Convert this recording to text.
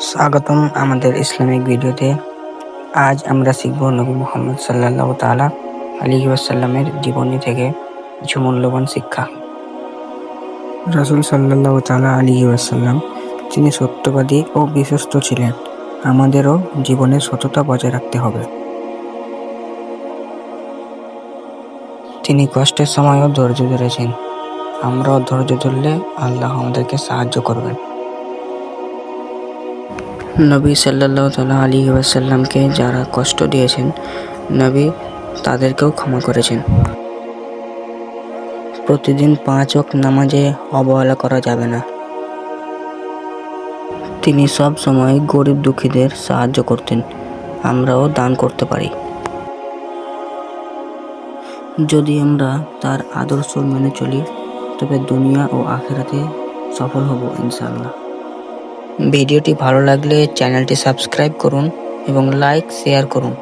স্বাগতম আমাদের ইসলামিক ভিডিওতে। আজ আমরা শিখব নবী মুহাম্মদ সাল্লাল্লাহু তাআলা আলাইহি ওয়াসাল্লামের জীবনী থেকে কিছু মূল্যবান শিক্ষা। রাসূল সাল্লাল্লাহু তাআলা আলাইহি ওয়াসাল্লাম তিনি সত্যবাদী ও বিশ্বস্ত ছিলেন। আমাদেরও জীবনে সততা বজায় রাখতে হবে। তিনি কষ্টের সময়ও ধৈর্য ধরেছেন। আমরাও ধৈর্য ধরলে আল্লাহ আমাদেরকে সাহায্য করবেন। নবী সাল্লাল্লাহু তাআলা আলাইহি ওয়াসাল্লামকে যারা কষ্ট দিয়েছেন, নবী তাদেরকেও ক্ষমা করেছেন। প্রতিদিন 5 ওয়াক্ত নামাজে অবহেলা করা যাবে না। তিনি সব সময় গরিব দুঃখীদের সাহায্য করতেন। আমরাও দান করতে পারি। যদি আমরা তার আদর্শ মেনে চলি, তবে দুনিয়া ও আখিরাতে সফল হব ইনশাআল্লাহ। ভিডিওটি ভালো লাগলে চ্যানেলটি সাবস্ক্রাইব করুন এবং লাইক শেয়ার করুন।